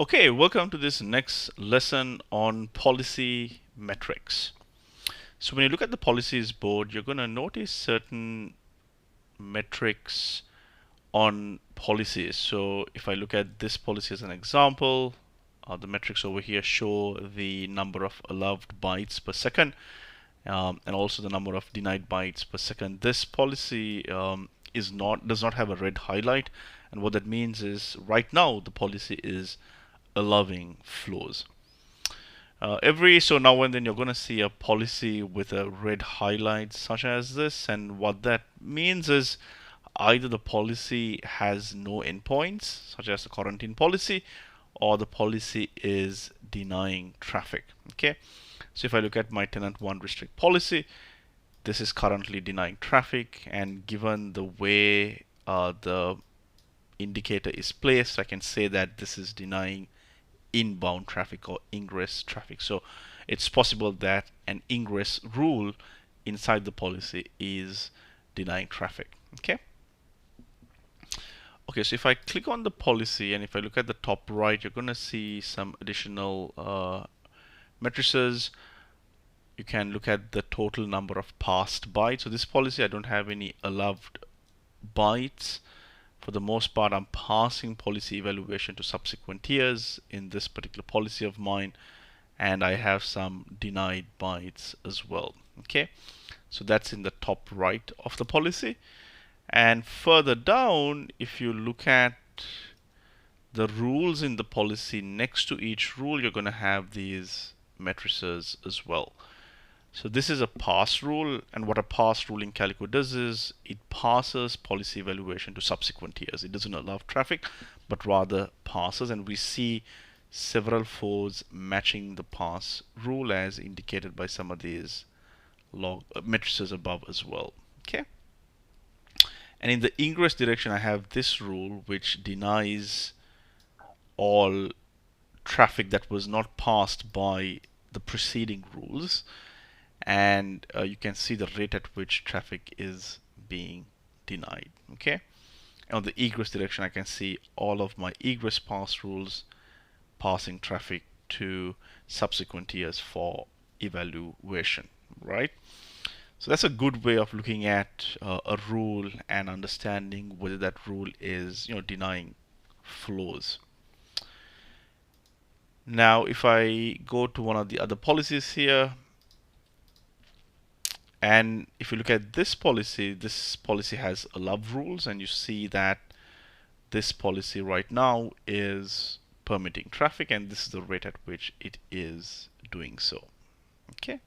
Okay, welcome to this next lesson on policy metrics. So when you look at the policies board, you're going to notice certain metrics on policies. So if I look at this policy as an example, the metrics over here show the number of allowed bytes per second and also the number of denied bytes per second. This policy does not have a red highlight, and what that means is right now the policy is allowing flows. Every so now and then you're going to see a policy with a red highlight such as this, and what that means is either the policy has no endpoints such as the quarantine policy, or the policy is denying traffic. Okay, so if I look at my tenant 1 restrict policy, this is currently denying traffic, and given the way the indicator is placed, I can say that this is denying inbound traffic or ingress traffic. So it's possible that an ingress rule inside the policy is denying traffic. Okay, so if I click on the policy and if I look at the top right, you're going to see some additional matrices. You can look at the total number of passed bytes. So this policy, I don't have any allowed bytes. For the most part, I'm passing policy evaluation to subsequent tiers in this particular policy of mine, and I have some denied bytes as well. Okay, so that's in the top right of the policy. And further down, if you look at the rules in the policy, next to each rule, you're going to have these matrices as well. So this is a pass rule, and what a pass rule in Calico does is it passes policy evaluation to subsequent tiers. It doesn't allow traffic, but rather passes, and we see several folds matching the pass rule as indicated by some of these matrices above as well. Okay. And in the ingress direction, I have this rule which denies all traffic that was not passed by the preceding rules. And you can see the rate at which traffic is being denied. Okay, and on the egress direction, I can see all of my egress pass rules passing traffic to subsequent tiers for evaluation, right? So that's a good way of looking at a rule and understanding whether that rule is denying flows. Now if I go to one of the other policies here, and if you look at this policy has allowed rules, and you see that this policy right now is permitting traffic, and this is the rate at which it is doing so. Okay,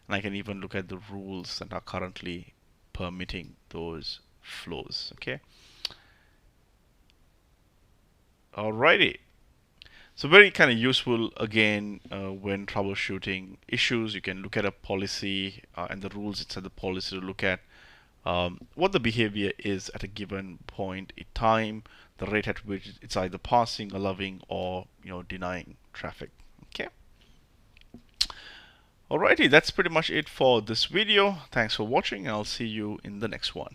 and I can even look at the rules that are currently permitting those flows. Okay, alrighty. So very kind of useful again when troubleshooting issues. You can look at a policy and the rules inside the policy to look at what the behavior is at a given point in time, the rate at which it's either passing, allowing, or denying traffic. Okay. Alrighty, that's pretty much it for this video. Thanks for watching, and I'll see you in the next one.